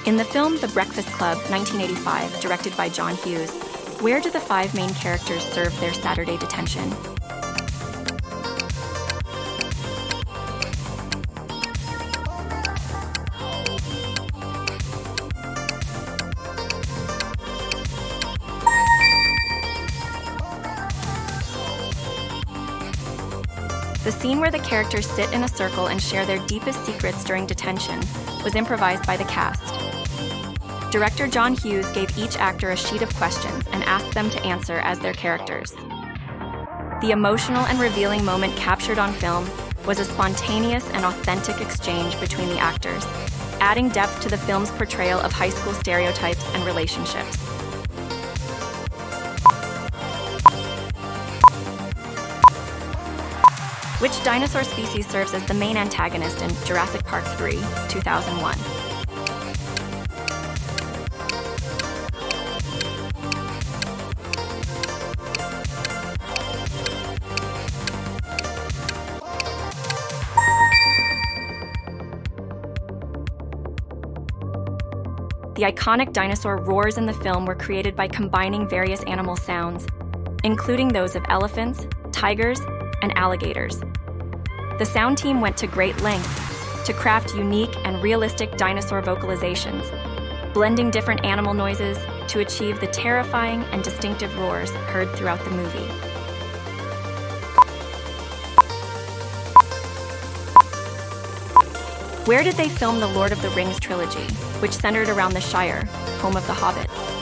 In the film The Breakfast Club, 1985, directed by John Hughes, where do the five main characters serve their Saturday detention? The scene where the characters sit in a circle and share their deepest secrets during detention was improvised by the cast. Director John Hughes gave each actor a sheet of questions and asked them to answer as their characters. The emotional and revealing moment captured on film was a spontaneous and authentic exchange between the actors, adding depth to the film's portrayal of high school stereotypes and relationships. Which dinosaur species serves as the main antagonist in Jurassic Park 3, 2001? The iconic dinosaur roars in the film were created by combining various animal sounds, including those of elephants, tigers, and alligators. The sound team went to great lengths to craft unique and realistic dinosaur vocalizations, blending different animal noises to achieve the terrifying and distinctive roars heard throughout the movie. Where did they film the Lord of the Rings trilogy, which centered around the Shire, home of the Hobbits?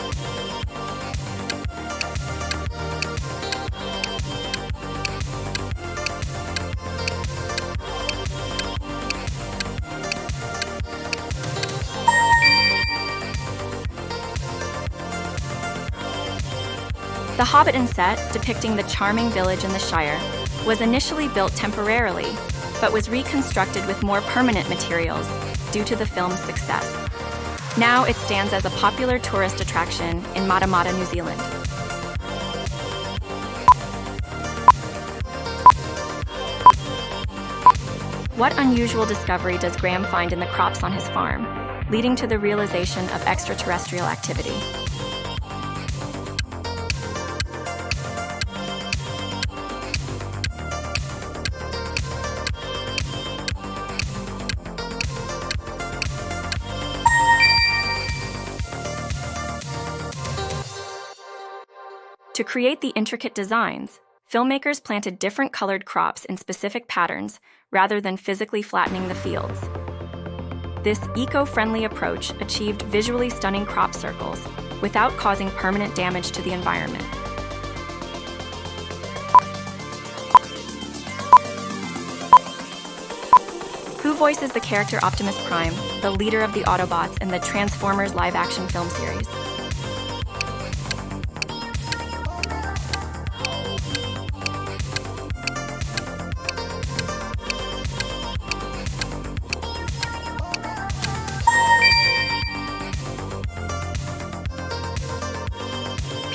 The Hobbiton set, depicting the charming village in the Shire, was initially built temporarily, but was reconstructed with more permanent materials due to the film's success. Now it stands as a popular tourist attraction in Matamata, New Zealand. What unusual discovery does Graham find in the crops on his farm, leading to the realization of extraterrestrial activity? To create the intricate designs, filmmakers planted different colored crops in specific patterns rather than physically flattening the fields. This eco-friendly approach achieved visually stunning crop circles without causing permanent damage to the environment. Who voices the character Optimus Prime, the leader of the Autobots in the Transformers live-action film series?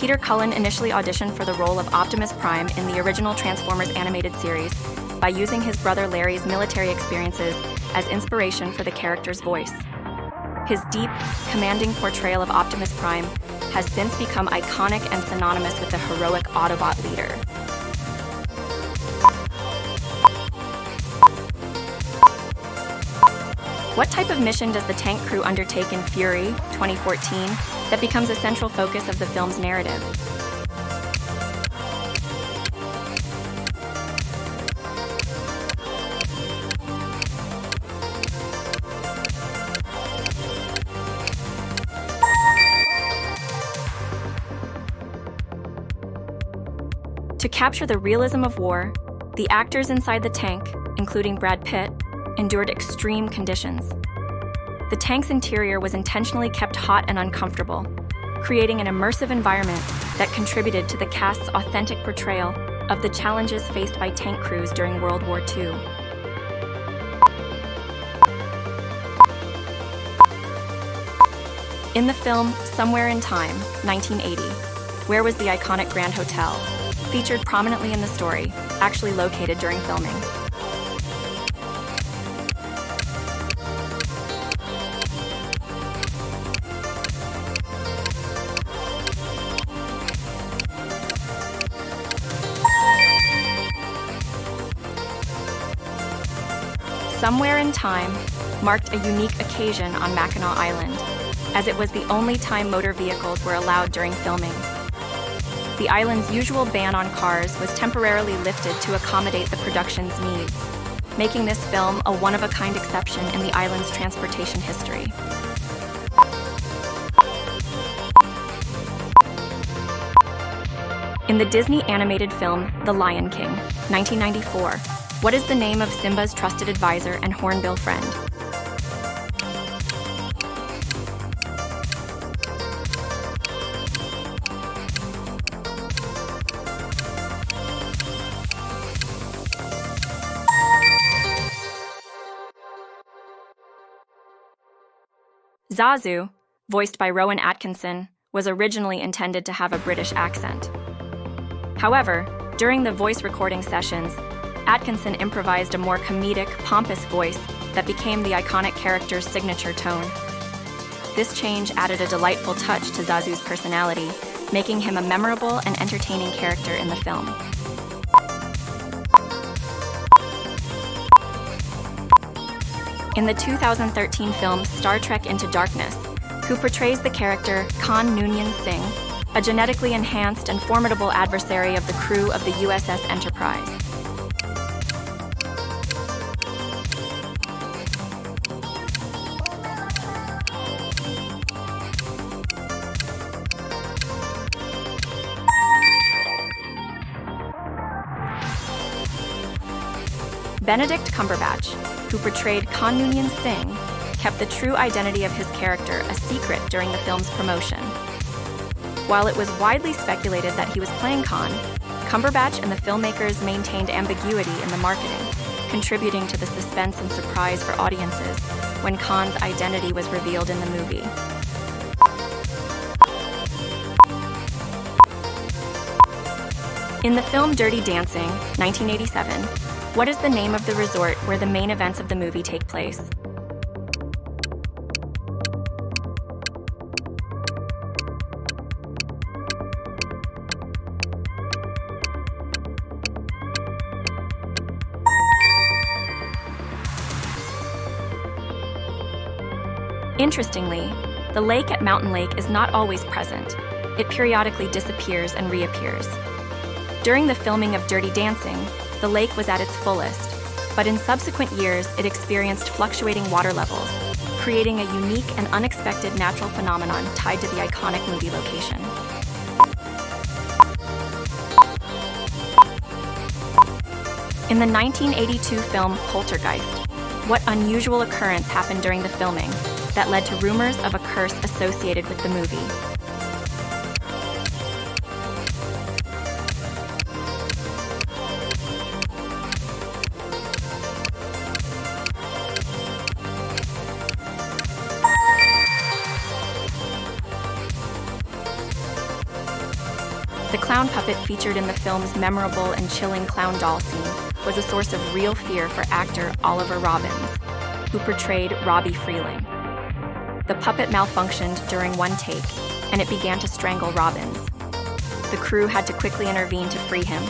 Peter Cullen initially auditioned for the role of Optimus Prime in the original Transformers animated series by using his brother Larry's military experiences as inspiration for the character's voice. His deep, commanding portrayal of Optimus Prime has since become iconic and synonymous with the heroic Autobot leader. What type of mission does the tank crew undertake in Fury, 2014, that becomes a central focus of the film's narrative? To capture the realism of war, the actors inside the tank, including Brad Pitt, endured extreme conditions. The tank's interior was intentionally kept hot and uncomfortable, creating an immersive environment that contributed to the cast's authentic portrayal of the challenges faced by tank crews during World War II. In the film Somewhere in Time, 1980, where was the iconic Grand Hotel, featured prominently in the story, actually located during filming? Somewhere in Time marked a unique occasion on Mackinac Island, as it was the only time motor vehicles were allowed during filming. The island's usual ban on cars was temporarily lifted to accommodate the production's needs, making this film a one-of-a-kind exception in the island's transportation history. In the Disney animated film The Lion King, 1994, what is the name of Simba's trusted advisor and hornbill friend? Zazu, voiced by Rowan Atkinson, was originally intended to have a British accent. However, during the voice recording sessions, Atkinson improvised a more comedic, pompous voice that became the iconic character's signature tone. This change added a delightful touch to Zazu's personality, making him a memorable and entertaining character in the film. In the 2013 film Star Trek Into Darkness, who portrays the character Khan Noonien Singh, a genetically enhanced and formidable adversary of the crew of the USS Enterprise. Benedict Cumberbatch, who portrayed Khan Noonien Singh, kept the true identity of his character a secret during the film's promotion. While it was widely speculated that he was playing Khan, Cumberbatch and the filmmakers maintained ambiguity in the marketing, contributing to the suspense and surprise for audiences when Khan's identity was revealed in the movie. In the film Dirty Dancing, 1987, what is the name of the resort where the main events of the movie take place? Interestingly, the lake at Mountain Lake is not always present. It periodically disappears and reappears. During the filming of Dirty Dancing, the lake was at its fullest, but in subsequent years it experienced fluctuating water levels, creating a unique and unexpected natural phenomenon tied to the iconic movie location. In the 1982 film Poltergeist, what unusual occurrence happened during the filming that led to rumors of a curse associated with the movie? The clown puppet featured in the film's memorable and chilling clown doll scene was a source of real fear for actor Oliver Robbins, who portrayed Robbie Freeling. The puppet malfunctioned during one take, and it began to strangle Robbins. The crew had to quickly intervene to free him.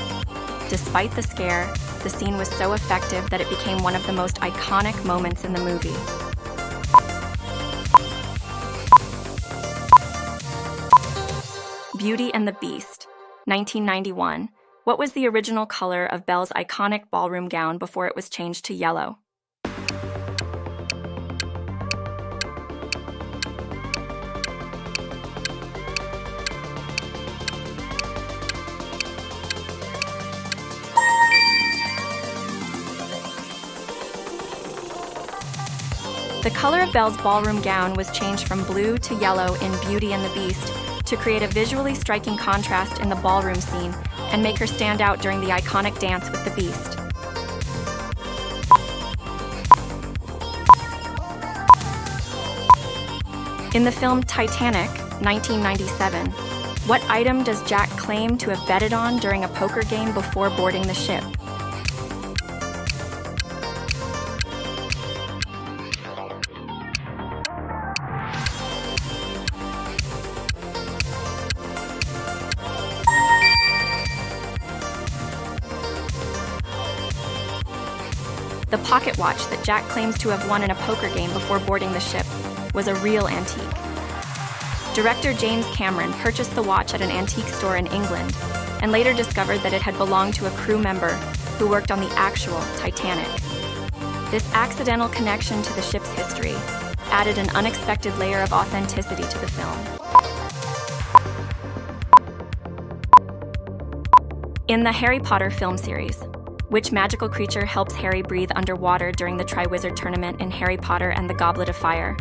Despite the scare, the scene was so effective that it became one of the most iconic moments in the movie. Beauty and the Beast, 1991. What was the original color of Belle's iconic ballroom gown before it was changed to yellow? The color of Belle's ballroom gown was changed from blue to yellow in Beauty and the Beast to create a visually striking contrast in the ballroom scene and make her stand out during the iconic dance with the Beast. In the film Titanic, 1997, what item does Jack claim to have betted on during a poker game before boarding the ship? The pocket watch that Jack claims to have won in a poker game before boarding the ship was a real antique. Director James Cameron purchased the watch at an antique store in England and later discovered that it had belonged to a crew member who worked on the actual Titanic. This accidental connection to the ship's history added an unexpected layer of authenticity to the film. In the Harry Potter film series, which magical creature helps Harry breathe underwater during the Triwizard Tournament in Harry Potter and the Goblet of Fire?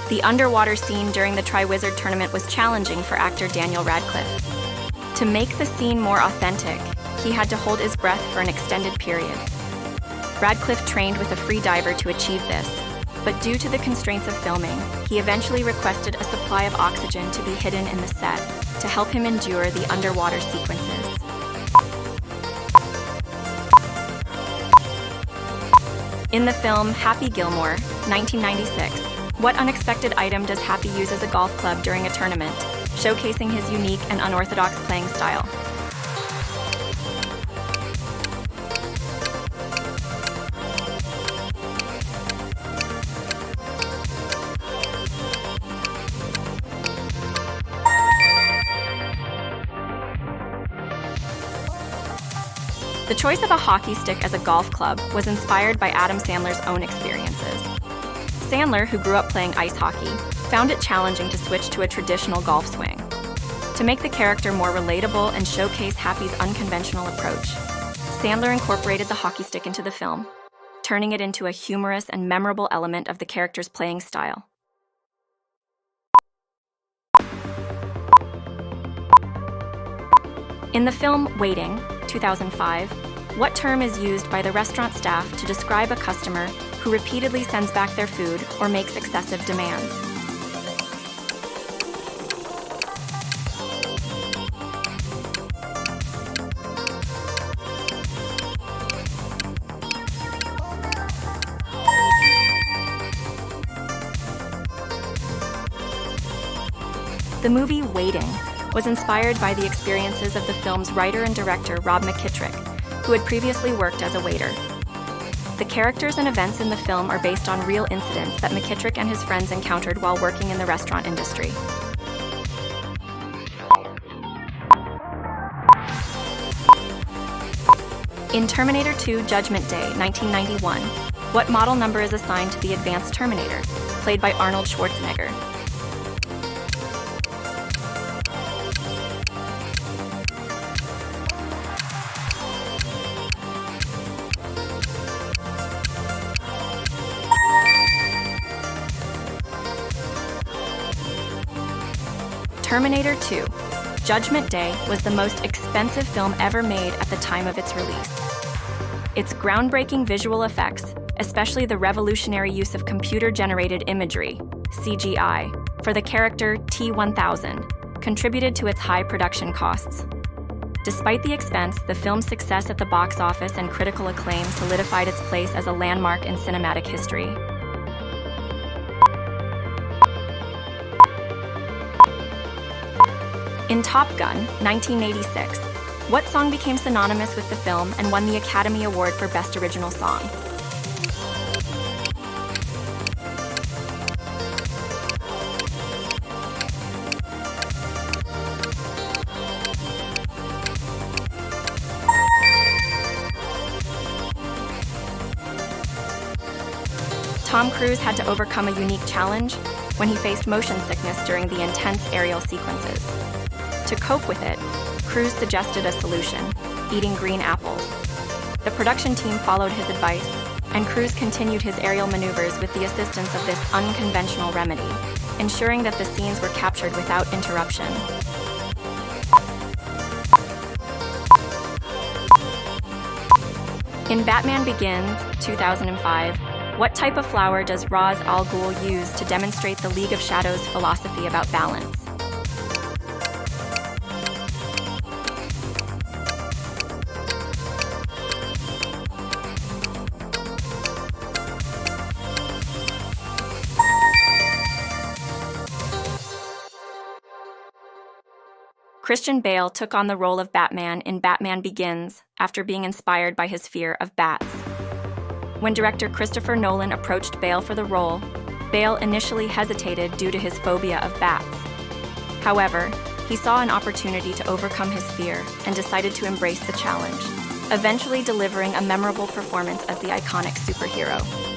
The underwater scene during the Triwizard Tournament was challenging for actor Daniel Radcliffe. To make the scene more authentic, he had to hold his breath for an extended period. Radcliffe trained with a free diver to achieve this, but due to the constraints of filming, he eventually requested a supply of oxygen to be hidden in the set to help him endure the underwater sequences. In the film Happy Gilmore, 1996, what unexpected item does Happy use as a golf club during a tournament, showcasing his unique and unorthodox playing style? The choice of a hockey stick as a golf club was inspired by Adam Sandler's own experiences. Sandler, who grew up playing ice hockey, found it challenging to switch to a traditional golf swing. To make the character more relatable and showcase Happy's unconventional approach, Sandler incorporated the hockey stick into the film, turning it into a humorous and memorable element of the character's playing style. In the film Waiting, 2005, what term is used by the restaurant staff to describe a customer who repeatedly sends back their food or makes excessive demands? The movie Waiting was inspired by the experiences of the film's writer and director Rob McKittrick, who had previously worked as a waiter. The characters and events in the film are based on real incidents that McKittrick and his friends encountered while working in the restaurant industry. In Terminator 2: Judgment Day, 1991, what model number is assigned to the advanced Terminator, played by Arnold Schwarzenegger? Terminator 2: Judgment Day was the most expensive film ever made at the time of its release. Its groundbreaking visual effects, especially the revolutionary use of computer-generated imagery, CGI, for the character T-1000, contributed to its high production costs. Despite the expense, the film's success at the box office and critical acclaim solidified its place as a landmark in cinematic history. In Top Gun, 1986, what song became synonymous with the film and won the Academy Award for Best Original Song? Tom Cruise had to overcome a unique challenge when he faced motion sickness during the intense aerial sequences. To cope with it, Cruise suggested a solution: eating green apples. The production team followed his advice, and Cruise continued his aerial maneuvers with the assistance of this unconventional remedy, ensuring that the scenes were captured without interruption. In Batman Begins, 2005, what type of flower does Ra's al Ghul use to demonstrate the League of Shadows' philosophy about balance? Christian Bale took on the role of Batman in Batman Begins after being inspired by his fear of bats. When director Christopher Nolan approached Bale for the role, Bale initially hesitated due to his phobia of bats. However, he saw an opportunity to overcome his fear and decided to embrace the challenge, eventually delivering a memorable performance as the iconic superhero.